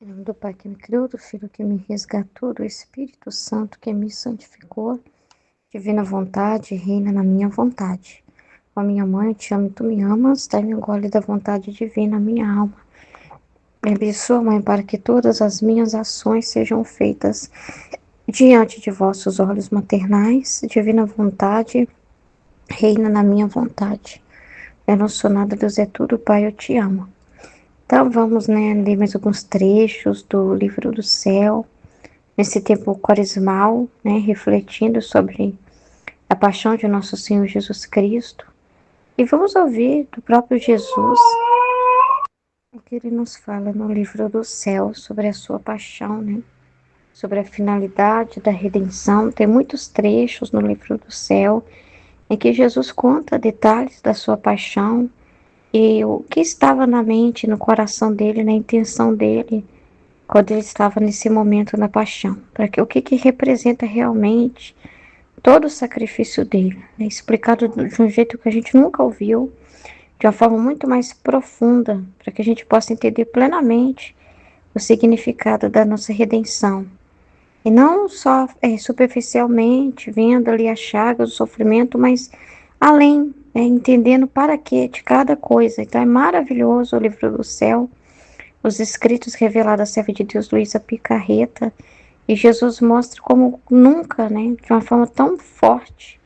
Em nome do Pai que me criou, do Filho que me resgatou, do Espírito Santo que me santificou, divina vontade, reina na minha vontade. Ó minha mãe, eu te amo e tu me amas, dai-me o gole da vontade divina, minha alma. Me abençoa, Mãe, para que todas as minhas ações sejam feitas diante de vossos olhos maternais, divina vontade, reina na minha vontade. Eu não sou nada, Deus é tudo, Pai, eu te amo. Então vamos, ler mais alguns trechos do livro do céu, nesse tempo quaresmal, refletindo sobre a paixão de nosso Senhor Jesus Cristo. E vamos ouvir do próprio Jesus o que ele nos fala no livro do céu sobre a sua paixão, sobre a finalidade da redenção. Tem muitos trechos no livro do céu em que Jesus conta detalhes da sua paixão e o que estava na mente, no coração dele, na intenção dele, quando ele estava nesse momento na paixão, para que o que representa realmente todo o sacrifício dele, explicado de um jeito que a gente nunca ouviu, de uma forma muito mais profunda, para que a gente possa entender plenamente o significado da nossa redenção. E não só superficialmente, vendo ali a chaga, o sofrimento, mas além, entendendo para quê de cada coisa. Então é maravilhoso o livro do céu, os escritos revelados à serva de Deus, Luísa Picarreta, e Jesus mostra como nunca, de uma forma tão forte,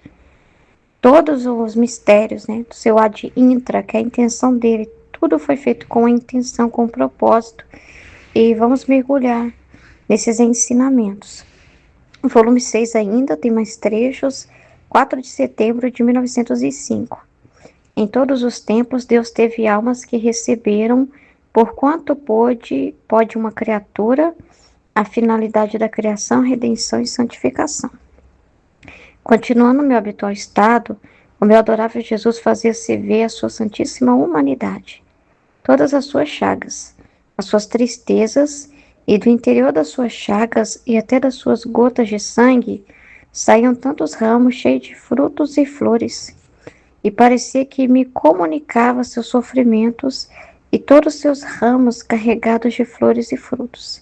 todos os mistérios, do seu ad intra, que é a intenção dele. Tudo foi feito com a intenção, com o propósito. E vamos mergulhar nesses ensinamentos. O volume 6 ainda tem mais trechos. 4 de setembro de 1905. Em todos os tempos, Deus teve almas que receberam, por quanto pode uma criatura, a finalidade da criação, redenção e santificação. Continuando no meu habitual estado, o meu adorável Jesus fazia-se ver a sua santíssima humanidade, todas as suas chagas, as suas tristezas, e do interior das suas chagas e até das suas gotas de sangue saíam tantos ramos cheios de frutos e flores, e parecia que me comunicava seus sofrimentos e todos seus ramos carregados de flores e frutos.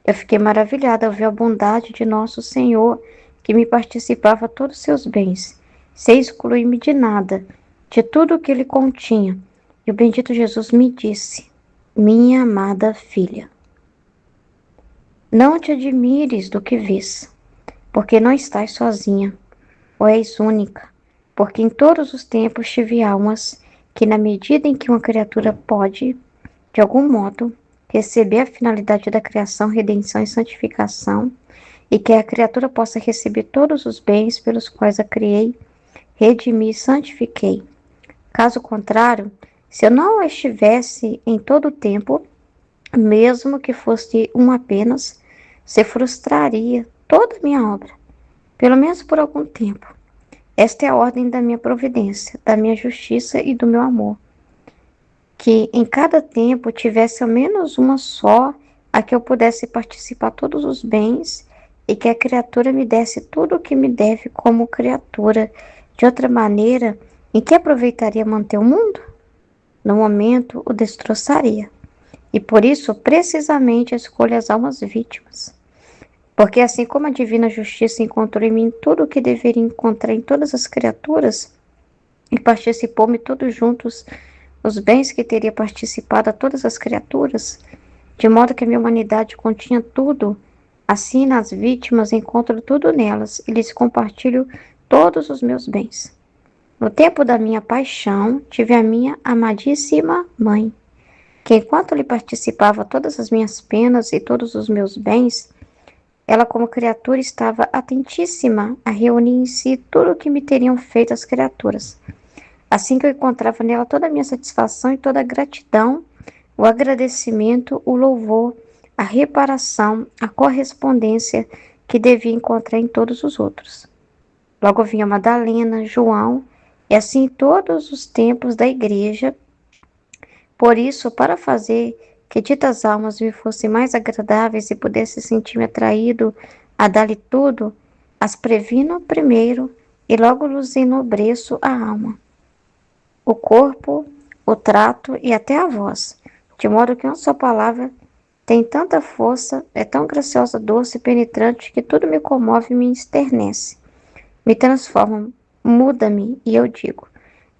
Eu fiquei maravilhada ao ver a bondade de nosso Senhor, que me participava todos os seus bens, sem excluir-me de nada, de tudo o que ele continha. E o bendito Jesus me disse: minha amada filha, não te admires do que vês, porque não estás sozinha, ou és única, porque em todos os tempos tive almas que, na medida em que uma criatura pode, de algum modo, receber a finalidade da criação, redenção e santificação, e que a criatura possa receber todos os bens pelos quais a criei, redimi e santifiquei. Caso contrário, se eu não estivesse em todo o tempo, mesmo que fosse um apenas, se frustraria toda a minha obra, pelo menos por algum tempo. Esta é a ordem da minha providência, da minha justiça e do meu amor. Que em cada tempo tivesse ao menos uma só, a que eu pudesse participar todos os bens, e que a criatura me desse tudo o que me deve como criatura. De outra maneira, em que aproveitaria manter o mundo? No momento, o destroçaria. E por isso, precisamente, escolho as almas vítimas. Porque assim como a divina justiça encontrou em mim tudo o que deveria encontrar em todas as criaturas, e participou-me todos juntos os bens que teria participado a todas as criaturas, de modo que a minha humanidade continha tudo, assim nas vítimas encontro tudo nelas, e lhes compartilho todos os meus bens. No tempo da minha paixão, tive a minha amadíssima mãe, que enquanto lhe participava todas as minhas penas e todos os meus bens, ela como criatura estava atentíssima a reunir em si tudo o que me teriam feito as criaturas. Assim que eu encontrava nela toda a minha satisfação e toda a gratidão, o agradecimento, o louvor, a reparação, a correspondência que devia encontrar em todos os outros. Logo vinha Madalena, João, e assim todos os tempos da igreja. Por isso, para fazer que ditas almas me fossem mais agradáveis e pudesse sentir-me atraído a dar-lhe tudo, as previno primeiro e logo lhes enobreço a alma, o corpo, o trato e até a voz, de modo que uma só palavra tem tanta força, é tão graciosa, doce e penetrante que tudo me comove e me esternece. Me transforma, muda-me e eu digo: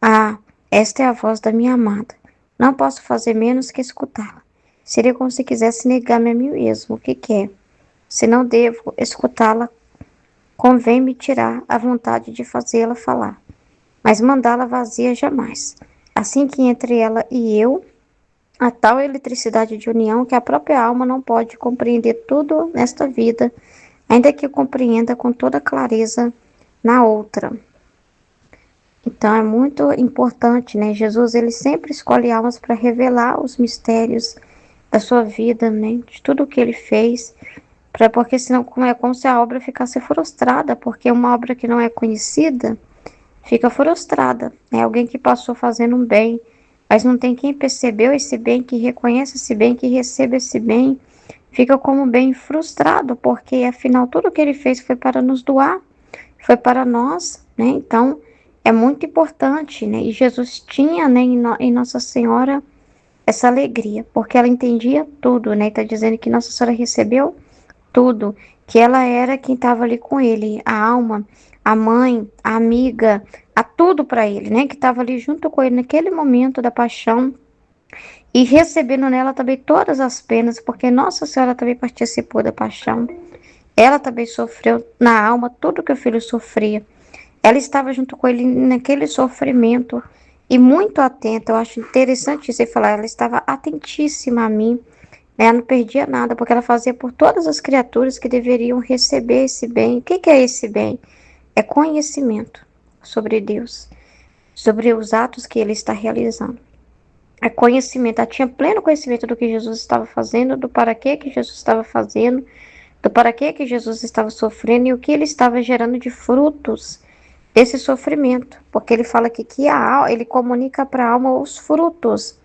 Ah, esta é a voz da minha amada. Não posso fazer menos que escutá-la. Seria como se quisesse negar-me a mim mesmo. O que quer? Se não devo escutá-la, convém-me tirar a vontade de fazê-la falar, mas mandá-la vazia jamais. Assim que entre ela e eu, há tal eletricidade de união que a própria alma não pode compreender tudo nesta vida, ainda que compreenda com toda clareza na outra. Então é muito importante, né? Jesus, ele sempre escolhe almas para revelar os mistérios da sua vida, né? De tudo o que ele fez, porque senão é como se a obra ficasse frustrada, porque uma obra que não é conhecida fica frustrada. É alguém que passou fazendo um bem, mas não tem quem percebeu esse bem, que reconheça esse bem, que receba esse bem, fica como bem frustrado, porque afinal tudo que ele fez foi para nos doar, foi para nós, né? Então é muito importante, né? E Jesus tinha, né, em Nossa Senhora essa alegria, porque ela entendia tudo, né? Está dizendo que Nossa Senhora recebeu tudo, que ela era quem estava ali com ele, a alma, a mãe, a amiga, a tudo para ele, né? Que estava ali junto com ele naquele momento da paixão e recebendo nela também todas as penas, porque Nossa Senhora também participou da paixão. Ela também sofreu na alma tudo que o filho sofria. Ela estava junto com ele naquele sofrimento e muito atenta. Eu acho interessante você falar, ela estava atentíssima a mim, né? Ela não perdia nada, porque ela fazia por todas as criaturas que deveriam receber esse bem. O que que é esse bem? É conhecimento sobre Deus, sobre os atos que ele está realizando. É conhecimento, ela tinha pleno conhecimento do que Jesus estava fazendo, do para que Jesus estava fazendo, do para que Jesus estava sofrendo e o que ele estava gerando de frutos desse sofrimento. Porque ele fala aqui que ele comunica para a alma os frutos,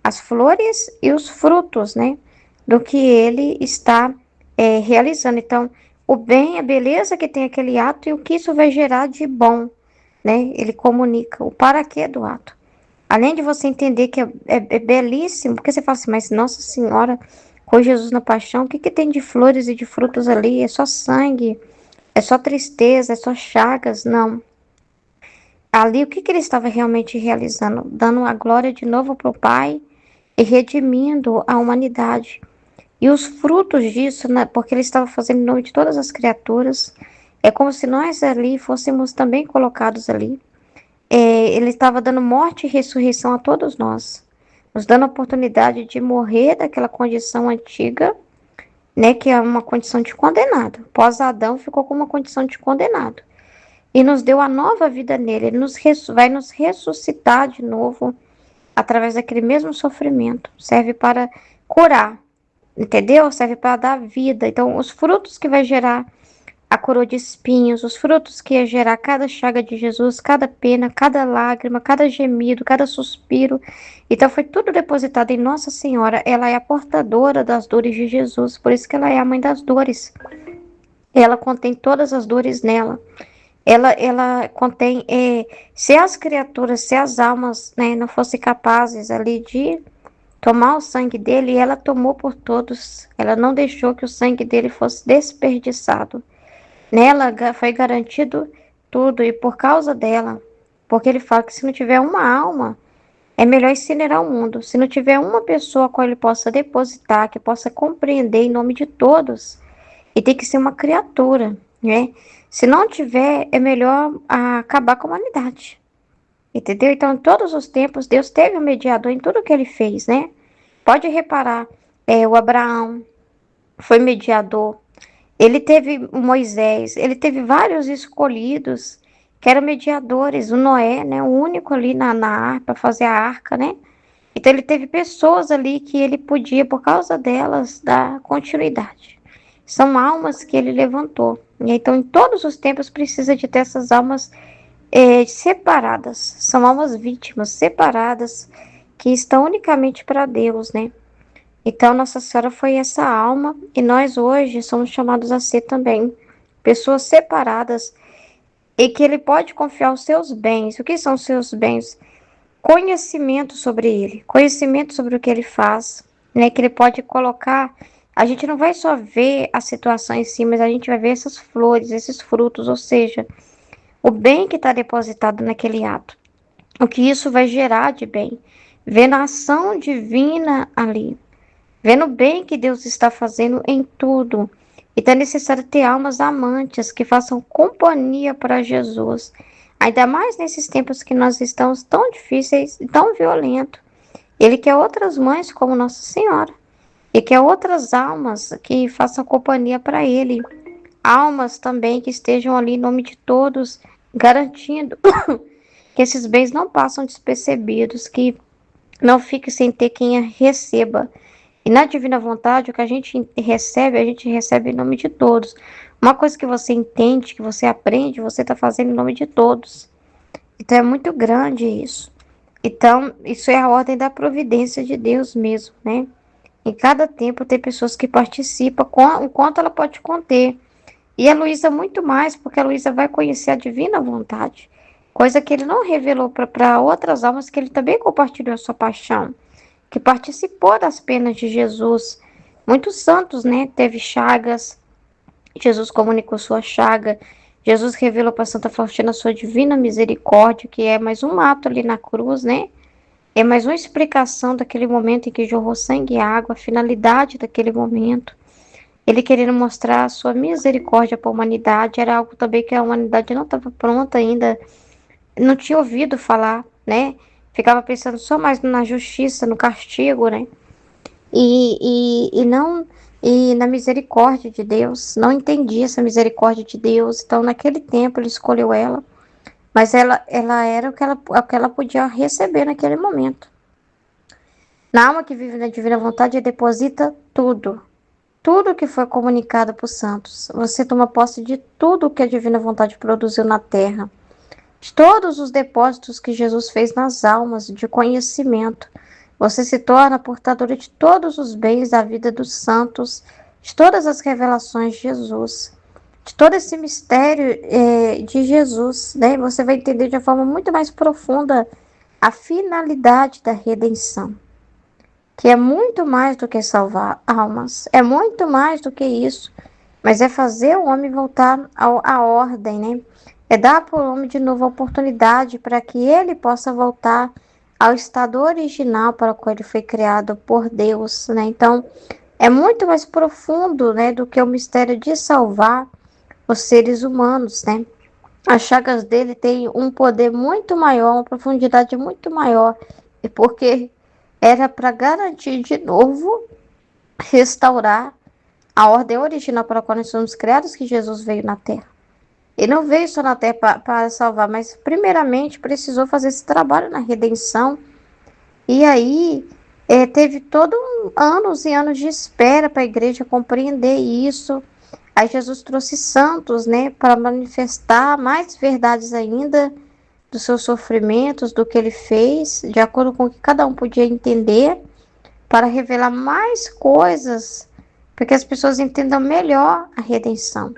as flores e os frutos, né? Do que ele está realizando. Então, o bem, a beleza que tem aquele ato e o que isso vai gerar de bom, né? Ele comunica o para quê do ato. Além de você entender que é belíssimo, porque você fala assim, mas Nossa Senhora, com Jesus na paixão, o que que tem de flores e de frutos ali? É só sangue, é só tristeza, é só chagas? Não. Ali, o que que ele estava realmente realizando? Dando a glória de novo para o Pai e redimindo a humanidade. E os frutos disso, né, porque ele estava fazendo em nome de todas as criaturas, é como se nós ali fôssemos também colocados ali. Ele estava dando morte e ressurreição a todos nós, nos dando a oportunidade de morrer daquela condição antiga, né, que é uma condição de condenado. Pós-Adão ficou com uma condição de condenado. E nos deu a nova vida nele. Ele vai nos ressuscitar de novo através daquele mesmo sofrimento. Serve para curar, entendeu? Serve para dar vida. Então, os frutos que vai gerar a coroa de espinhos, os frutos que ia gerar cada chaga de Jesus, cada pena, cada lágrima, cada gemido, cada suspiro. Então, foi tudo depositado em Nossa Senhora. Ela é a portadora das dores de Jesus, por isso que ela é a mãe das dores. Ela contém todas as dores nela. Ela contém, se as criaturas, se as almas, né, não fossem capazes ali de tomar o sangue dele, ela tomou por todos. Ela não deixou que o sangue dele fosse desperdiçado. Nela foi garantido tudo, e por causa dela, porque ele fala que se não tiver uma alma, é melhor incinerar o mundo. Se não tiver uma pessoa a qual ele possa depositar, que possa compreender em nome de todos, e tem que ser uma criatura, né? Se não tiver, é melhor acabar com a humanidade. Entendeu? Então, em todos os tempos, Deus teve um mediador em tudo que ele fez, né? Pode reparar, o Abraão foi mediador. Ele teve o Moisés, ele teve vários escolhidos que eram mediadores. O Noé, né? O único ali na arca, para fazer a arca, né? Então, ele teve pessoas ali que ele podia, por causa delas, dar continuidade. São almas que ele levantou. Então, em todos os tempos, precisa de ter essas almas separadas. São almas vítimas separadas que estão unicamente para Deus, né? Então, Nossa Senhora foi essa alma e nós hoje somos chamados a ser também pessoas separadas e que ele pode confiar os seus bens. O que são os seus bens? Conhecimento sobre ele, conhecimento sobre o que ele faz, né? Que ele pode colocar. A gente não vai só ver a situação em si, mas a gente vai ver essas flores, esses frutos, ou seja, o bem que está depositado naquele ato. O que isso vai gerar de bem. Vendo a ação divina ali. Vendo o bem que Deus está fazendo em tudo. Então é necessário ter almas amantes que façam companhia para Jesus. Ainda mais nesses tempos que nós estamos tão difíceis e tão violentos. Ele quer outras mães como Nossa Senhora. E quer outras almas que façam companhia para ele. Almas também que estejam ali em nome de todos, garantindo que esses bens não passam despercebidos, que não fique sem ter quem a receba. E na divina vontade, o que a gente recebe em nome de todos. Uma coisa que você entende, que você aprende, você está fazendo em nome de todos. Então é muito grande isso. Então, isso é a ordem da providência de Deus mesmo, né? Em cada tempo tem pessoas que participam o quanto ela pode conter. E a Luísa muito mais, porque a Luísa vai conhecer a divina vontade. Coisa que ele não revelou para outras almas, que ele também compartilhou a sua paixão. Que participou das penas de Jesus. Muitos santos, né? Teve chagas. Jesus comunicou sua chaga. Jesus revelou para Santa Faustina a sua divina misericórdia, que é mais um ato ali na cruz, né? É mais uma explicação daquele momento em que jorrou sangue e água, a finalidade daquele momento. Ele querendo mostrar a sua misericórdia para a humanidade, era algo também que a humanidade não estava pronta ainda, não tinha ouvido falar, né? Ficava pensando só mais na justiça, no castigo, né? E não e na misericórdia de Deus, não entendia essa misericórdia de Deus. Então, naquele tempo, ele escolheu ela, mas ela era o que ela podia receber naquele momento. Na alma que vive na divina vontade, deposita tudo. Tudo que foi comunicado para os santos. Você toma posse de tudo que a divina vontade produziu na terra. De todos os depósitos que Jesus fez nas almas de conhecimento. Você se torna portadora de todos os bens da vida dos santos, de todas as revelações de Jesus, de todo esse mistério de Jesus, né? Você vai entender de uma forma muito mais profunda a finalidade da redenção, que é muito mais do que salvar almas, é muito mais do que isso, mas é fazer o homem voltar à ordem, né? É dar para o homem de novo a oportunidade para que ele possa voltar ao estado original para o qual ele foi criado por Deus, né? Então, é muito mais profundo, né, do que o mistério de salvar os seres humanos, né? As chagas dele têm um poder muito maior, uma profundidade muito maior, e porque era para garantir de novo, restaurar a ordem original para a qual nós somos criados, que Jesus veio na Terra. Ele não veio só na Terra para salvar, mas primeiramente precisou fazer esse trabalho na redenção. E aí teve anos e anos de espera para a igreja compreender isso. Aí Jesus trouxe santos, né, para manifestar mais verdades ainda dos seus sofrimentos, do que ele fez, de acordo com o que cada um podia entender, para revelar mais coisas, para que as pessoas entendam melhor a redenção.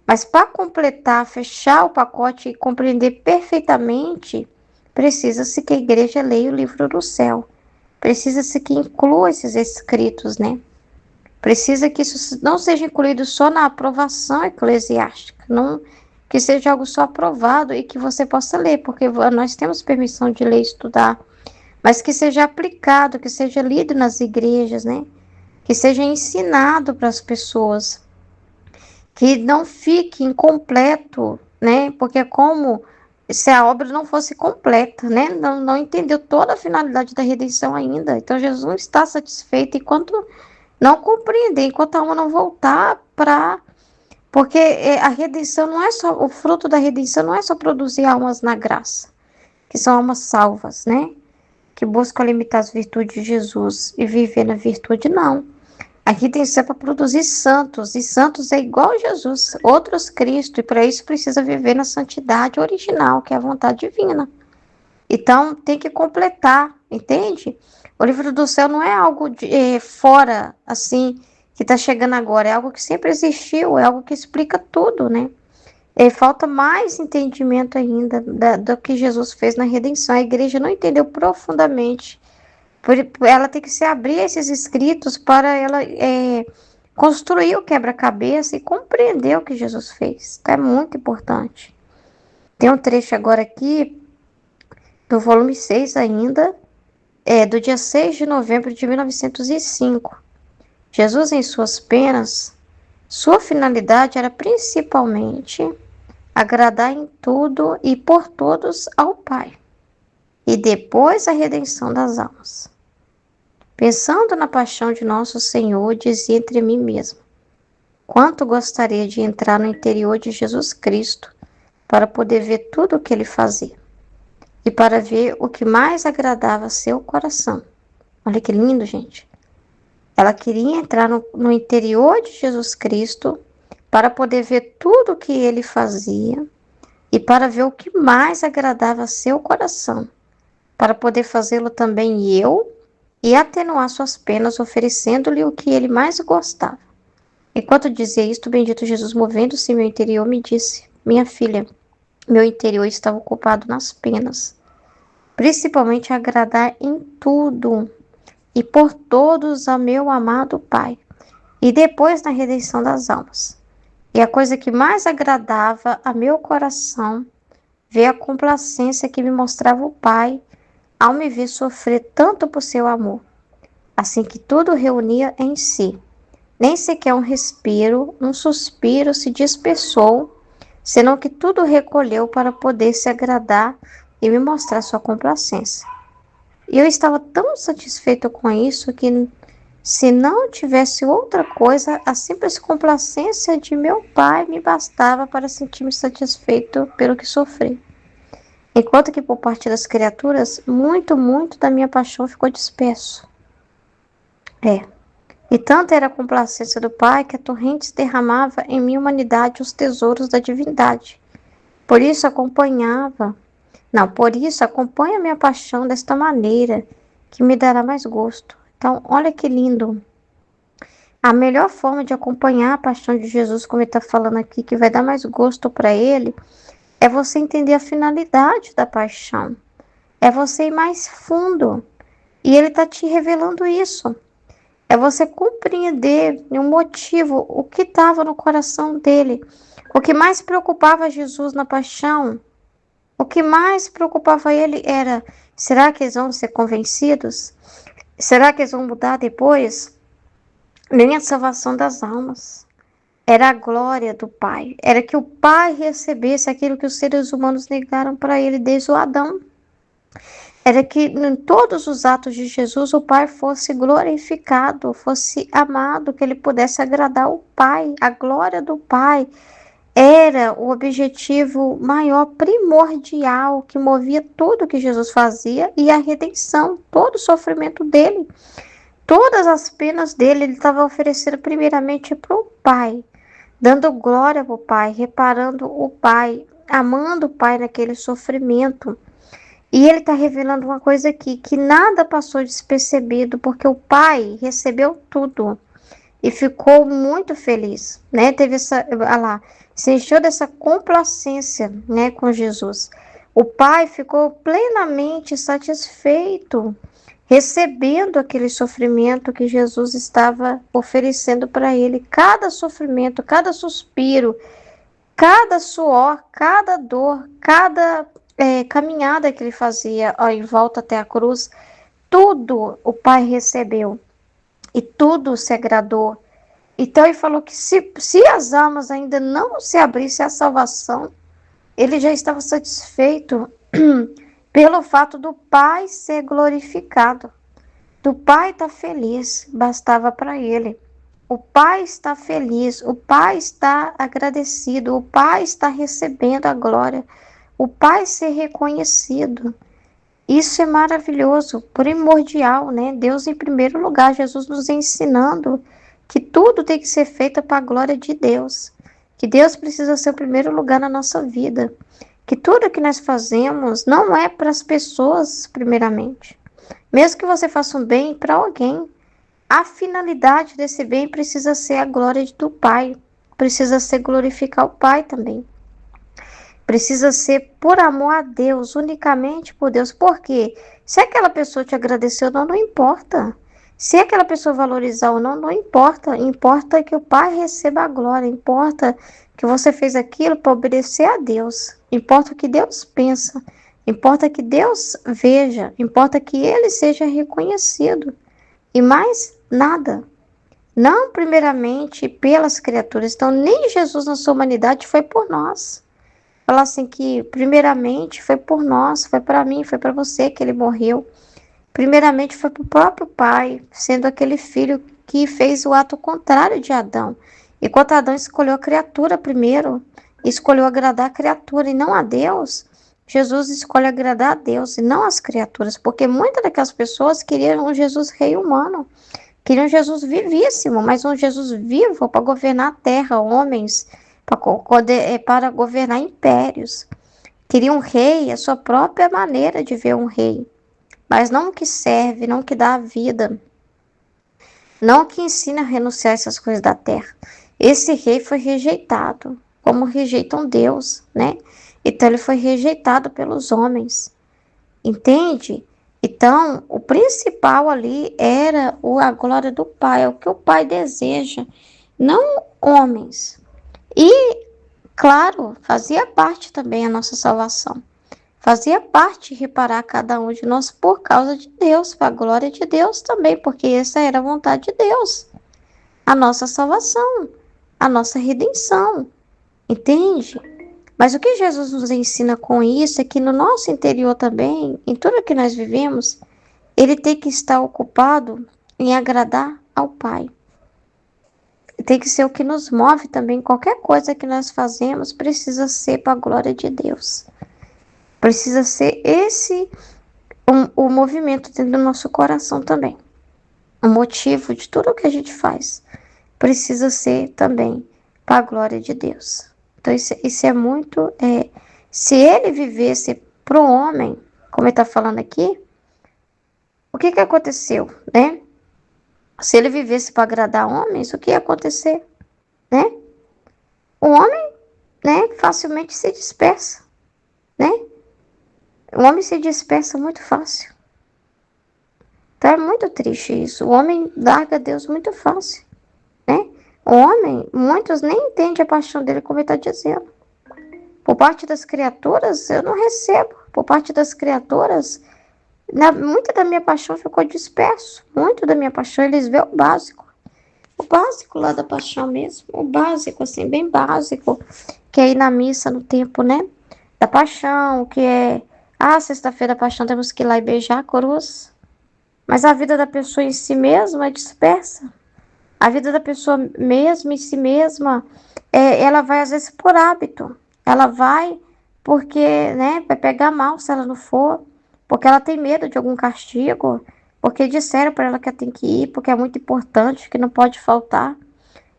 Mas para completar, fechar o pacote e compreender perfeitamente, precisa-se que a igreja leia o livro do céu. Precisa-se que inclua esses escritos, né? Precisa que isso não seja incluído só na aprovação eclesiástica, não que seja algo só aprovado e que você possa ler, porque nós temos permissão de ler e estudar, mas que seja aplicado, que seja lido nas igrejas, né? Que seja ensinado para as pessoas, que não fique incompleto, né? Porque é como se a obra não fosse completa, né? Não entendeu toda a finalidade da redenção ainda. Então Jesus não está satisfeito enquanto não compreender, enquanto a alma não voltar para. Porque a redenção não é só. O fruto da redenção não é só produzir almas na graça, que são almas salvas, né? Que buscam limitar as virtudes de Jesus e viver na virtude, não. A redenção é para produzir santos, e santos é igual a Jesus, outros Cristo, e para isso precisa viver na santidade original, que é a vontade divina. Então, tem que completar, entende? O livro do céu não é algo fora, assim, que está chegando agora, é algo que sempre existiu, é algo que explica tudo, né? Falta mais entendimento ainda do que Jesus fez na redenção. A igreja não entendeu profundamente Ela tem que se abrir a esses escritos para ela construir o quebra-cabeça e compreender o que Jesus fez. Então, é muito importante. Tem um trecho agora aqui, do volume 6 ainda, do dia 6 de novembro de 1905. Jesus, em suas penas, sua finalidade era principalmente agradar em tudo e por todos ao Pai, e depois a redenção das almas. Pensando na paixão de nosso Senhor, dizia entre mim mesmo: quanto gostaria de entrar no interior de Jesus Cristo para poder ver tudo o que ele fazia e para ver o que mais agradava seu coração. Olha que lindo, gente. Ela queria entrar no interior de Jesus Cristo para poder ver tudo o que ele fazia e para ver o que mais agradava seu coração, para poder fazê-lo também eu e atenuar suas penas, oferecendo-lhe o que ele mais gostava. Enquanto dizia isto, o bendito Jesus, movendo-se em meu interior, me disse: minha filha, meu interior estava ocupado nas penas, principalmente a agradar em tudo e por todos a meu amado Pai, e depois na redenção das almas. E a coisa que mais agradava a meu coração, ver a complacência que me mostrava o Pai, ao me ver sofrer tanto por seu amor, assim que tudo reunia em si. Nem sequer um respiro, um suspiro se dispersou, senão que tudo recolheu para poder se agradar e me mostrar sua complacência. E eu estava tão satisfeito com isso que, se não tivesse outra coisa, a simples complacência de meu Pai me bastava para sentir-me satisfeito pelo que sofri. Enquanto que por parte das criaturas, muito, muito da minha paixão ficou disperso. E tanta era a complacência do Pai que a torrente derramava em minha humanidade os tesouros da divindade. Por isso acompanha a minha paixão desta maneira, que me dará mais gosto. Então, olha que lindo. A melhor forma de acompanhar a paixão de Jesus, como ele está falando aqui, que vai dar mais gosto para ele, é você entender a finalidade da paixão. É você ir mais fundo. E ele está te revelando isso. É você compreender o motivo, o que estava no coração dele. O que mais preocupava Jesus na paixão, o que mais preocupava ele era: será que eles vão ser convencidos? Será que eles vão mudar depois? Nem a salvação das almas. Era a glória do Pai. Era que o Pai recebesse aquilo que os seres humanos negaram para ele desde o Adão. Era que em todos os atos de Jesus o Pai fosse glorificado, fosse amado, que ele pudesse agradar o Pai. A glória do Pai era o objetivo maior, primordial, que movia tudo que Jesus fazia, e a redenção, todo o sofrimento dele, todas as penas dele, ele estava oferecendo primeiramente para o Pai, dando glória para o Pai, reparando o Pai, amando o Pai naquele sofrimento. E ele está revelando uma coisa aqui, que nada passou despercebido, porque o Pai recebeu tudo e ficou muito feliz, né? Teve se encheu dessa complacência, né, com Jesus. O Pai ficou plenamente satisfeito, recebendo aquele sofrimento que Jesus estava oferecendo para ele. Cada sofrimento, cada suspiro, cada suor, cada dor, cada caminhada que ele fazia em volta até a cruz, tudo o Pai recebeu e tudo se agradou. Então ele falou que se as almas ainda não se abrissem à salvação, ele já estava satisfeito pelo fato do Pai ser glorificado, do Pai estar feliz, bastava para ele. O Pai está feliz, o Pai está agradecido, o Pai está recebendo a glória, o Pai ser reconhecido. Isso é maravilhoso, primordial, né? Deus em primeiro lugar, Jesus nos ensinando que tudo tem que ser feito para a glória de Deus, que Deus precisa ser o primeiro lugar na nossa vida, que tudo que nós fazemos não é para as pessoas primeiramente. Mesmo que você faça um bem para alguém, a finalidade desse bem precisa ser a glória do Pai, precisa ser glorificar o Pai também. Precisa ser por amor a Deus, unicamente por Deus. Por quê? Se aquela pessoa te agradeceu ou não, não importa. Se aquela pessoa valorizar ou não, não importa. Importa que o Pai receba a glória. Importa que você fez aquilo para obedecer a Deus. Importa o que Deus pensa. Importa que Deus veja. Importa que Ele seja reconhecido. E mais nada. Não primeiramente pelas criaturas. Então, nem Jesus na sua humanidade foi por nós. Falar assim que primeiramente foi por nós, foi para mim, foi para você que ele morreu. Primeiramente foi para o próprio Pai, sendo aquele filho que fez o ato contrário de Adão. Enquanto Adão escolheu a criatura primeiro, escolheu agradar a criatura e não a Deus, Jesus escolhe agradar a Deus e não as criaturas, porque muitas daquelas pessoas queriam um Jesus rei humano, queriam um Jesus vivíssimo, mas um Jesus vivo para governar a terra, homens, para governar impérios. Queria um rei, a sua própria maneira de ver um rei, mas não o que serve, não o que dá a vida, não o que ensina a renunciar a essas coisas da terra. Esse rei foi rejeitado, como rejeitam Deus, né? Então ele foi rejeitado pelos homens, entende? Então, o principal ali era a glória do Pai, é o que o Pai deseja, não homens. E, claro, fazia parte também a nossa salvação. Fazia parte reparar cada um de nós por causa de Deus, para a glória de Deus também, porque essa era a vontade de Deus. A nossa salvação, a nossa redenção, entende? Mas o que Jesus nos ensina com isso é que no nosso interior também, em tudo que nós vivemos, ele tem que estar ocupado em agradar ao Pai. Tem que ser o que nos move também. Qualquer coisa que nós fazemos precisa ser para a glória de Deus. Precisa ser esse o movimento dentro do nosso coração também. O motivo de tudo o que a gente faz precisa ser também para a glória de Deus. Então isso é muito... se ele vivesse para o homem, como ele está falando aqui, o que aconteceu, né? Se ele vivesse para agradar homens, o que ia acontecer, né? O homem, né, facilmente se dispersa, né? O homem se dispersa muito fácil. Então é muito triste isso. O homem larga Deus muito fácil, né? O homem, muitos nem entendem a paixão dele, como ele está dizendo. Por parte das criaturas, eu não recebo. Por parte das criaturas, muita da minha paixão ficou disperso. Muito da minha paixão, eles vê o básico. O básico lá da paixão mesmo. O básico, assim, bem básico. Que é ir na missa no tempo, né? Da paixão, que é... sexta-feira da paixão, temos que ir lá e beijar a cruz. Mas a vida da pessoa em si mesma é dispersa. A vida da pessoa mesmo, em si mesma, ela vai às vezes por hábito. Ela vai porque, né, vai pegar mal se ela não for. Porque ela tem medo de algum castigo. Porque disseram para ela que ela tem que ir, porque é muito importante, que não pode faltar.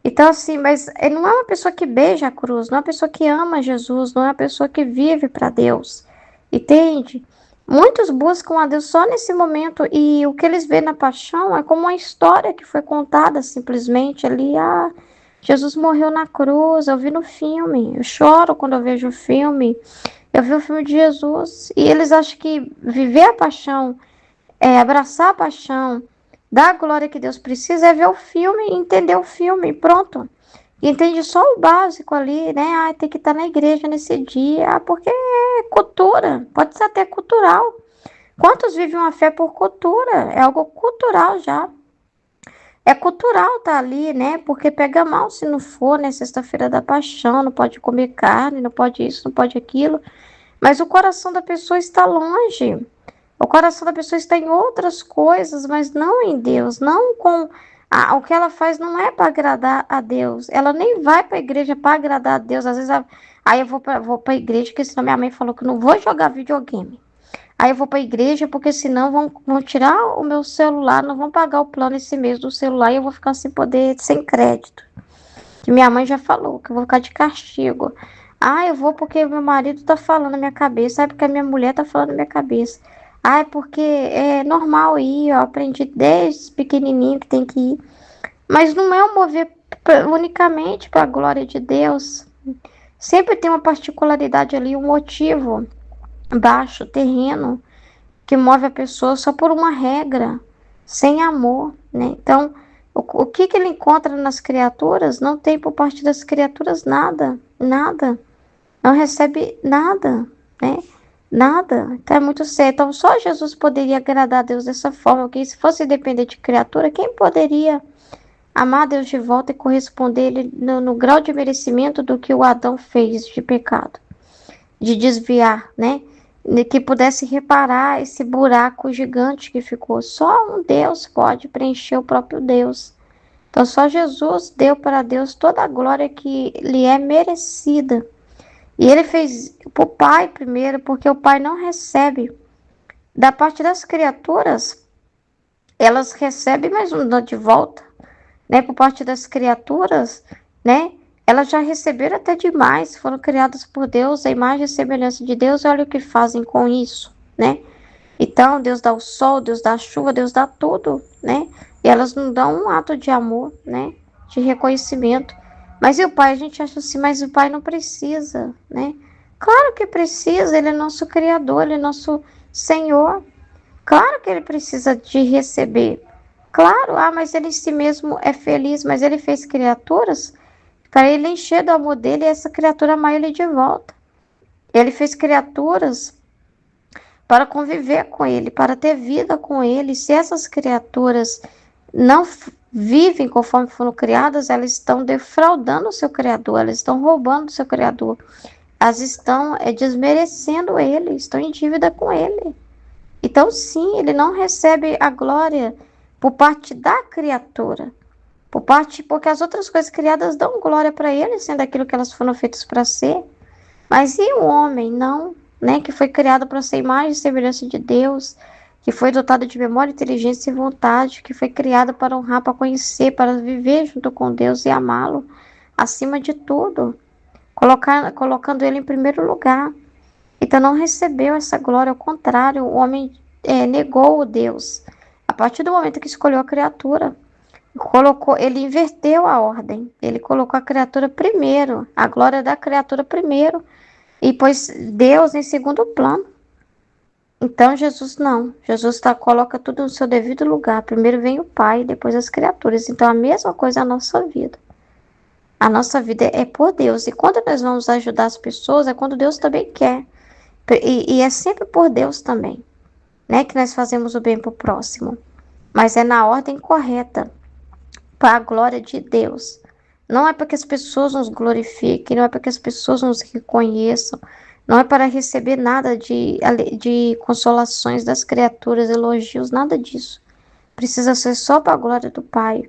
Então, assim, mas não é uma pessoa que beija a cruz, não é uma pessoa que ama Jesus, não é uma pessoa que vive para Deus. Entende? Muitos buscam a Deus só nesse momento e o que eles vêem na paixão é como uma história que foi contada simplesmente ali. Jesus morreu na cruz, eu vi no filme, eu choro quando eu vejo o filme, eu vi o filme de Jesus e eles acham que viver a paixão, abraçar a paixão, dar a glória que Deus precisa é ver o filme, entender o filme, pronto. Entende só o básico ali, né? Tem que estar na igreja nesse dia, porque é cultura, pode ser até cultural. Quantos vivem uma fé por cultura? É algo cultural já. É cultural tá ali, né? Porque pega mal se não for, né? Sexta-feira da paixão, não pode comer carne, não pode isso, não pode aquilo. Mas o coração da pessoa está longe. O coração da pessoa está em outras coisas, mas não em Deus, não com... o que ela faz não é para agradar a Deus. Ela nem vai para a igreja para agradar a Deus. Às vezes, aí eu vou para a igreja, porque senão minha mãe falou que eu não vou jogar videogame. Aí eu vou para a igreja, porque senão vão tirar o meu celular, não vão pagar o plano esse mês do celular e eu vou ficar sem poder, sem crédito. Que minha mãe já falou, que eu vou ficar de castigo. Eu vou porque meu marido tá falando na minha cabeça, porque a minha mulher tá falando na minha cabeça. É porque é normal ir, eu aprendi desde pequenininho que tem que ir. Mas não é um mover unicamente para a glória de Deus. Sempre tem uma particularidade ali, um motivo baixo, terreno, que move a pessoa só por uma regra, sem amor, né? Então, o que que ele encontra nas criaturas? Não tem por parte das criaturas nada, nada. Não recebe nada, né? Nada. Então é muito sério. Então só Jesus poderia agradar a Deus dessa forma, porque se fosse depender de criatura, quem poderia amar a Deus de volta e corresponder ele no grau de merecimento do que o Adão fez de pecado, de desviar, né? De que pudesse reparar esse buraco gigante que ficou. Só um Deus pode preencher o próprio Deus. Então só Jesus deu para Deus toda a glória que lhe é merecida. E ele fez para o Pai primeiro, porque o Pai não recebe. Da parte das criaturas, elas recebem, mas não dão de volta. Né? Por parte das criaturas, né? Elas já receberam até demais, foram criadas por Deus, a imagem e semelhança de Deus, olha o que fazem com isso, né? Então, Deus dá o sol, Deus dá a chuva, Deus dá tudo, né? E elas não dão um ato de amor, né? De reconhecimento. Mas e o Pai? A gente acha assim, mas o Pai não precisa, né? Claro que precisa, Ele é nosso Criador, Ele é nosso Senhor. Claro que Ele precisa de receber. Claro, mas Ele em si mesmo é feliz, mas Ele fez criaturas para Ele encher do amor dEle e essa criatura amar Ele de volta. Ele fez criaturas para conviver com Ele, para ter vida com Ele. Se essas criaturas não vivem conforme foram criadas, elas estão defraudando o seu Criador, elas estão roubando o seu Criador. Elas estão desmerecendo Ele, estão em dívida com Ele. Então, sim, Ele não recebe a glória por parte da criatura, porque as outras coisas criadas dão glória para Ele, sendo aquilo que elas foram feitas para ser. Mas e o homem? Não, né? Que foi criado para ser imagem e semelhança de Deus, que foi dotado de memória, inteligência e vontade, que foi criado para honrar, para conhecer, para viver junto com Deus e amá-lo acima de tudo, colocando Ele em primeiro lugar. Então não recebeu essa glória, ao contrário, o homem negou o Deus. A partir do momento que escolheu a criatura, ele inverteu a ordem. Ele colocou a criatura primeiro, a glória da criatura primeiro, e pôs Deus em segundo plano. Então Jesus não. Jesus coloca tudo no seu devido lugar. Primeiro vem o Pai, depois as criaturas. Então a mesma coisa é a nossa vida. A nossa vida é por Deus. E quando nós vamos ajudar as pessoas, é quando Deus também quer. E é sempre por Deus também, né, que nós fazemos o bem para o próximo. Mas é na ordem correta, para a glória de Deus. Não é para que as pessoas nos glorifiquem, não é para que as pessoas nos reconheçam, não é para receber nada de consolações das criaturas, elogios, nada disso. Precisa ser só para a glória do Pai.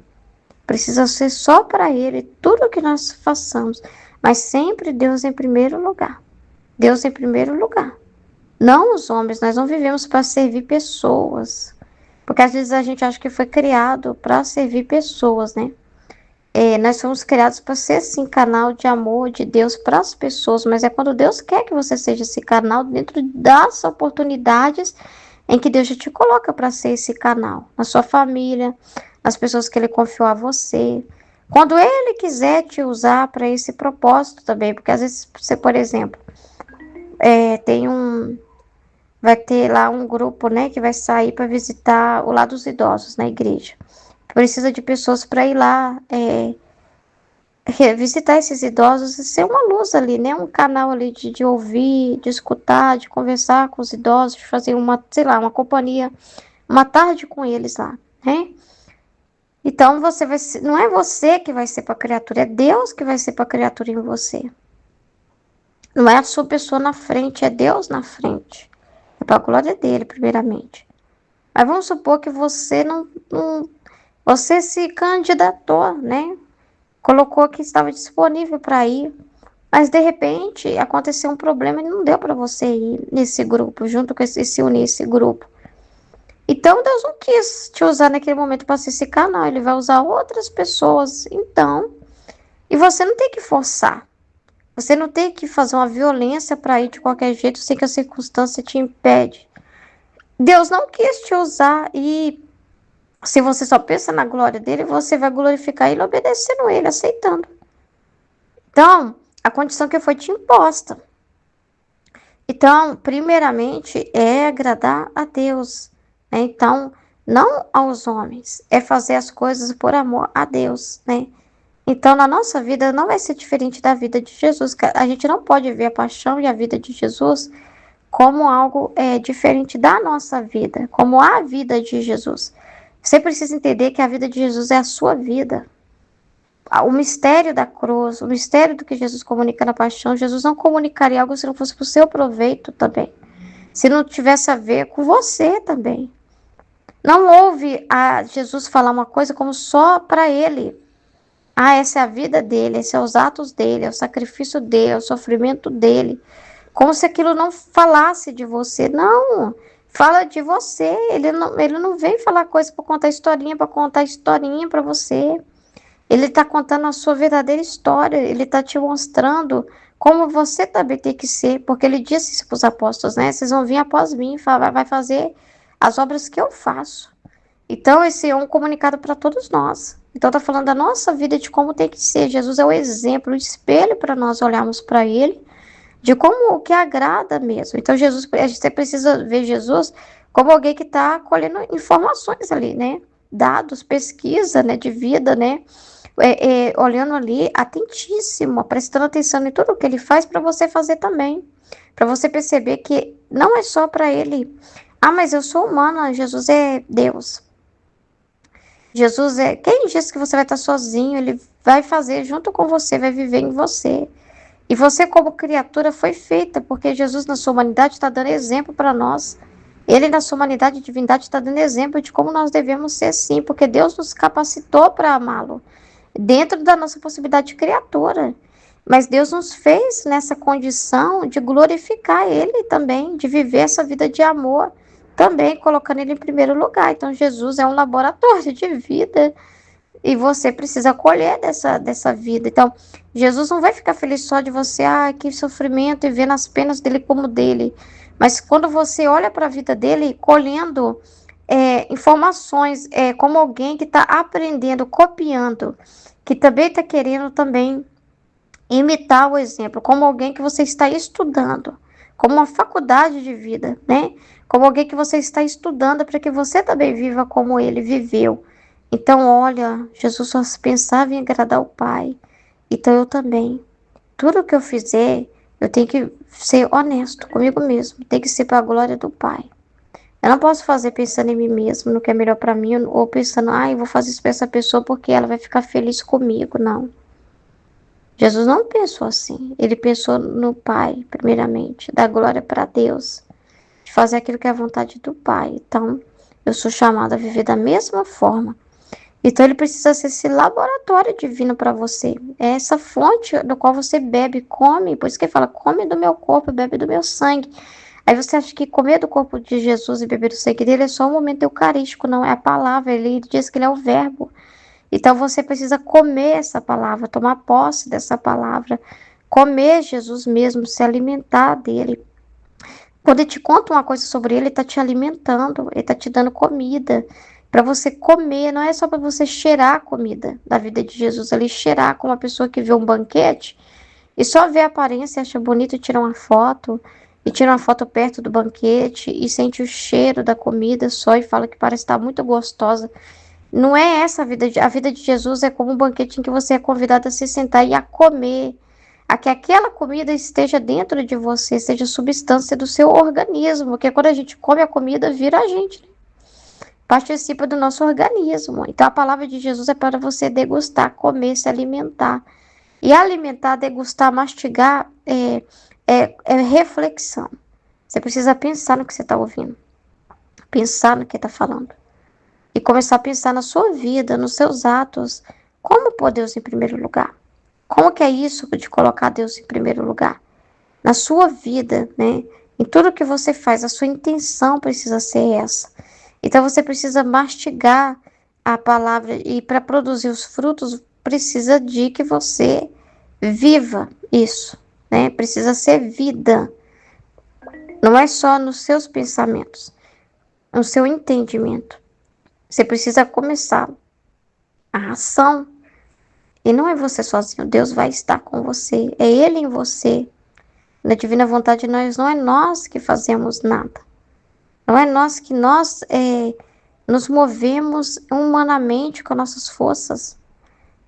Precisa ser só para Ele, tudo que nós façamos. Mas sempre Deus em primeiro lugar. Deus em primeiro lugar. Não os homens, nós não vivemos para servir pessoas. Porque às vezes a gente acha que foi criado para servir pessoas, né? Nós fomos criados para ser, sim, canal de amor de Deus para as pessoas. Mas é quando Deus quer que você seja esse canal dentro das oportunidades em que Deus já te coloca para ser esse canal. Na sua família, nas pessoas que Ele confiou a você. Quando Ele quiser te usar para esse propósito também. Porque às vezes você, por exemplo, vai ter lá um grupo, né, que vai sair para visitar o lar dos idosos na igreja. Precisa de pessoas para ir lá visitar esses idosos e ser uma luz ali, né, um canal ali de ouvir, de escutar, de conversar com os idosos, de fazer uma, sei lá, uma companhia, uma tarde com eles lá, né? Então não é você que vai ser para a criatura, é Deus que vai ser para a criatura em você. Não é a sua pessoa na frente, é Deus na frente. É para a glória dele, primeiramente. Mas vamos supor que você você se candidatou, né? Colocou que estava disponível para ir. Mas de repente aconteceu um problema e não deu para você ir nesse grupo, junto com se unir esse grupo. Então Deus não quis te usar naquele momento para ser esse canal. Ele vai usar outras pessoas. Então, e você não tem que forçar. Você não tem que fazer uma violência para ir de qualquer jeito, sem que a circunstância te impede. Deus não quis te usar e se você só pensa na glória dele, você vai glorificar ele obedecendo ele, aceitando. Então, a condição que foi te imposta. Então, primeiramente, é agradar a Deus, né? Então, não aos homens, é fazer as coisas por amor a Deus, né? Então, na nossa vida não vai ser diferente da vida de Jesus. A gente não pode ver a paixão e a vida de Jesus como algo diferente da nossa vida, como a vida de Jesus. Você precisa entender que a vida de Jesus é a sua vida. O mistério da cruz, o mistério do que Jesus comunica na paixão, Jesus não comunicaria algo se não fosse para o seu proveito também. Se não tivesse a ver com você também. Não ouve a Jesus falar uma coisa como só para ele. Ah, essa é a vida dele, esses são os atos dele, é o sacrifício dele, é o sofrimento dele. Como se aquilo não falasse de você. Não, fala de você. Ele não vem falar coisa para contar historinha para você. Ele está contando a sua verdadeira história. Ele está te mostrando como você também tem que ser. Porque ele disse isso para os apóstolos, né? Vocês vão vir após mim, vai fazer as obras que eu faço. Então, esse é um comunicado para todos nós. Então, está falando da nossa vida, de como tem que ser. Jesus é o exemplo, o espelho para nós olharmos para ele, de como o que agrada mesmo. Então, você precisa ver Jesus como alguém que está colhendo informações ali, né? Dados, pesquisa, né? De vida, né? Olhando ali, atentíssimo, prestando atenção em tudo que ele faz para você fazer também. Para você perceber que não é só para ele. Ah, mas eu sou humana, Jesus é Deus. Jesus é. Quem disse que você vai estar sozinho? Ele vai fazer junto com você, vai viver em você. E você, como criatura, foi feita, porque Jesus, na sua humanidade, está dando exemplo para nós. Ele, na sua humanidade e divindade, está dando exemplo de como nós devemos ser, sim, porque Deus nos capacitou para amá-lo, dentro da nossa possibilidade de criatura. Mas Deus nos fez nessa condição de glorificar Ele também, de viver essa vida de amor, também colocando Ele em primeiro lugar. Então, Jesus é um laboratório de vida. E você precisa colher dessa vida. Então, Jesus não vai ficar feliz só de você, que sofrimento, e vendo as penas dele como dele. Mas quando você olha para a vida dele, colhendo informações, como alguém que está aprendendo, copiando, que também está querendo também imitar o exemplo, como alguém que você está estudando, como uma faculdade de vida, né? Como alguém que você está estudando para que você também viva como ele viveu. Então, olha, Jesus só pensava em agradar o Pai. Então, eu também. Tudo que eu fizer, eu tenho que ser honesto comigo mesmo. Tem que ser para a glória do Pai. Eu não posso fazer pensando em mim mesmo, no que é melhor para mim, ou pensando, eu vou fazer isso para essa pessoa porque ela vai ficar feliz comigo. Não. Jesus não pensou assim. Ele pensou no Pai, primeiramente, dar glória para Deus, de fazer aquilo que é a vontade do Pai. Então, eu sou chamada a viver da mesma forma. Então, ele precisa ser esse laboratório divino para você. É essa fonte do qual você bebe, come. Por isso que ele fala, come do meu corpo, bebe do meu sangue. Aí você acha que comer do corpo de Jesus e beber do sangue dele é só um momento eucarístico. Não, é a palavra. Ele diz que ele é o verbo. Então, você precisa comer essa palavra, tomar posse dessa palavra. Comer Jesus mesmo, se alimentar dele. Quando ele te conta uma coisa sobre ele, ele está te alimentando, ele está te dando comida para você comer, não é só para você cheirar a comida da vida de Jesus ali, cheirar como uma pessoa que vê um banquete e só vê a aparência, acha bonito e tira uma foto perto do banquete e sente o cheiro da comida só e fala que parece estar muito gostosa. Não é essa a vida de Jesus é como um banquete em que você é convidado a se sentar e a comer, a que aquela comida esteja dentro de você, seja substância do seu organismo, porque quando a gente come a comida, vira a gente, né? Participa do nosso organismo. Então a palavra de Jesus é para você degustar, comer, se alimentar. E alimentar, degustar, mastigar é reflexão. Você precisa pensar no que você está ouvindo, pensar no que está falando. E começar a pensar na sua vida, nos seus atos. Como pôr Deus em primeiro lugar? Como que é isso de colocar Deus em primeiro lugar? Na sua vida, né? Em tudo que você faz, a sua intenção precisa ser essa. Então você precisa mastigar a palavra e para produzir os frutos precisa de que você viva isso, né? Precisa ser vida. Não é só nos seus pensamentos, no seu entendimento. Você precisa começar a ação. E não é você sozinho, Deus vai estar com você, é Ele em você. Na divina vontade de nós, não é nós que fazemos nada. Não é nós nos movemos humanamente com nossas forças.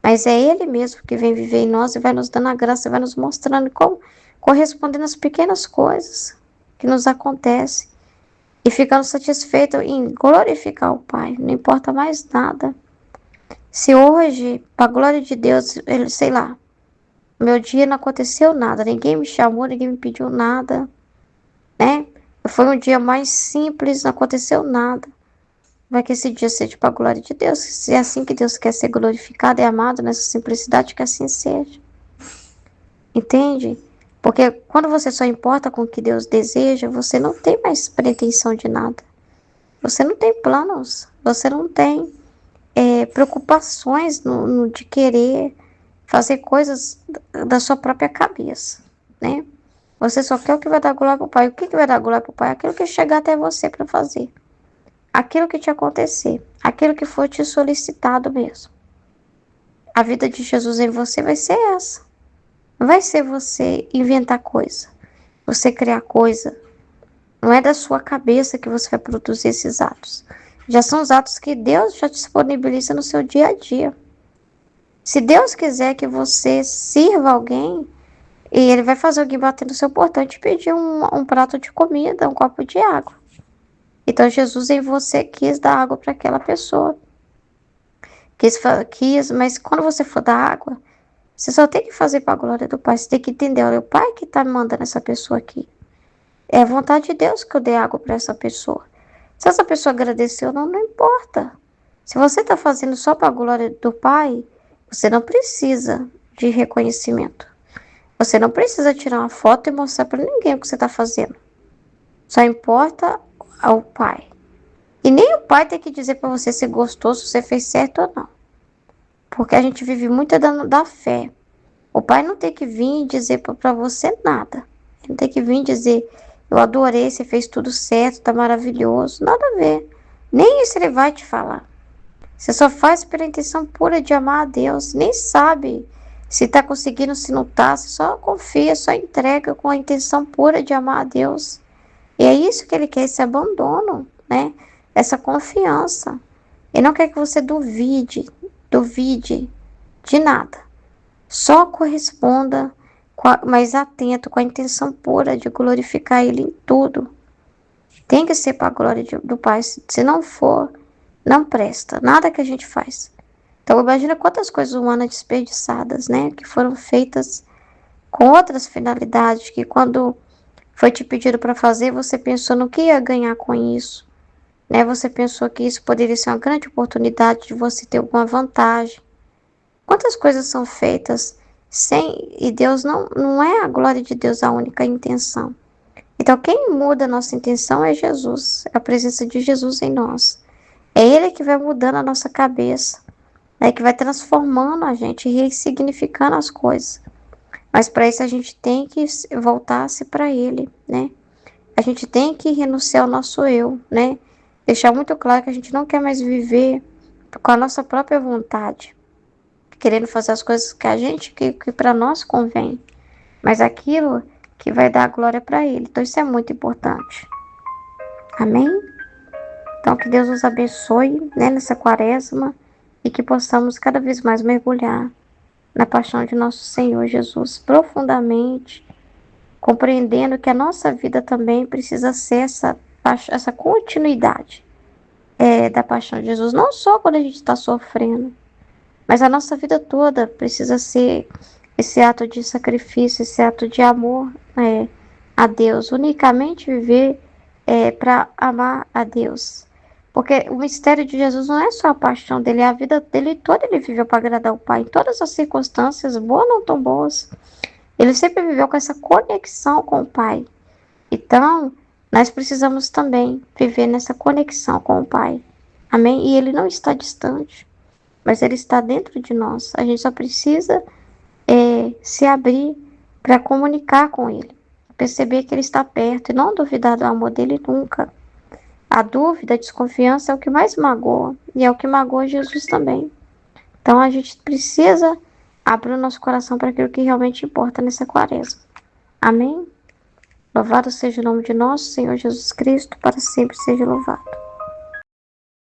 Mas é Ele mesmo que vem viver em nós e vai nos dando a graça, vai nos mostrando como correspondendo às pequenas coisas que nos acontecem. E ficando satisfeito em glorificar o Pai. Não importa mais nada. Se hoje, para a glória de Deus, sei lá, meu dia não aconteceu nada, ninguém me chamou, ninguém me pediu nada, né? Foi um dia mais simples, não aconteceu nada. Vai que esse dia seja para a glória de Deus. Se é assim que Deus quer ser glorificado e amado, nessa simplicidade, que assim seja. Entende? Porque quando você só importa com o que Deus deseja, você não tem mais pretensão de nada. Você não tem planos, você não tem preocupações de querer fazer coisas da sua própria cabeça, né? Você só quer o que vai dar glória para o Pai. O que vai dar glória para o Pai? Aquilo que chegar até você para fazer. Aquilo que te acontecer. Aquilo que for te solicitado mesmo. A vida de Jesus em você vai ser essa. Não vai ser você inventar coisa. Você criar coisa. Não é da sua cabeça que você vai produzir esses atos. Já são os atos que Deus já disponibiliza no seu dia a dia. Se Deus quiser que você sirva alguém, e Ele vai fazer alguém bater no seu portão e te pedir um prato de comida, um copo de água. Então Jesus em você quis dar água para aquela pessoa. Quis, mas quando você for dar água, você só tem que fazer para a glória do Pai. Você tem que entender, olha, o Pai que está mandando essa pessoa aqui. É a vontade de Deus que eu dê água para essa pessoa. Se essa pessoa agradeceu ou não, não importa. Se você está fazendo só para a glória do Pai, você não precisa de reconhecimento. Você não precisa tirar uma foto e mostrar para ninguém o que você está fazendo. Só importa ao Pai. E nem o Pai tem que dizer para você se gostou, se você fez certo ou não. Porque a gente vive muito da fé. O Pai não tem que vir dizer para você nada. Ele não tem que vir dizer, eu adorei, você fez tudo certo, tá maravilhoso. Nada a ver. Nem isso Ele vai te falar. Você só faz pela intenção pura de amar a Deus. Nem sabe se está conseguindo, se não está. Você só confia, só entrega com a intenção pura de amar a Deus. E é isso que Ele quer, esse abandono, né? Essa confiança. Ele não quer que você duvide de nada. Só corresponda, mas atento, com a intenção pura de glorificar Ele em tudo. Tem que ser para a glória do Pai. Se não for, não presta. Nada que a gente faz. Então, imagina quantas coisas humanas desperdiçadas, né? Que foram feitas com outras finalidades, que quando foi te pedido para fazer, você pensou no que ia ganhar com isso, né? Você pensou que isso poderia ser uma grande oportunidade de você ter alguma vantagem. Quantas coisas são feitas e Deus não é a glória de Deus a única intenção. Então, quem muda a nossa intenção é Jesus, é a presença de Jesus em nós. É Ele que vai mudando a nossa cabeça, né? Que vai transformando a gente, ressignificando as coisas. Mas para isso a gente tem que voltar-se para Ele, né? A gente tem que renunciar ao nosso eu, né? Deixar muito claro que a gente não quer mais viver com a nossa própria vontade, querendo fazer as coisas que para nós convém, mas aquilo que vai dar glória para Ele. Então isso é muito importante. Amém? Então que Deus nos abençoe, né, nessa quaresma e que possamos cada vez mais mergulhar na paixão de nosso Senhor Jesus profundamente, compreendendo que a nossa vida também precisa ser essa continuidade da paixão de Jesus, não só quando a gente está sofrendo, mas a nossa vida toda precisa ser esse ato de sacrifício, esse ato de amor a Deus, unicamente viver para amar a Deus. Porque o mistério de Jesus não é só a paixão dele, é a vida dele toda ele viveu para agradar o Pai, em todas as circunstâncias, boas ou não tão boas. Ele sempre viveu com essa conexão com o Pai. Então, nós precisamos também viver nessa conexão com o Pai. Amém? E Ele não está distante, mas Ele está dentro de nós. A gente só precisa se abrir para comunicar com Ele. Perceber que Ele está perto e não duvidar do amor dEle nunca. A dúvida, a desconfiança é o que mais magoa. E é o que magoa Jesus também. Então, a gente precisa Abra o nosso coração para aquilo que realmente importa nessa quaresma. Amém? Louvado seja o nome de nosso Senhor Jesus Cristo, para sempre seja louvado.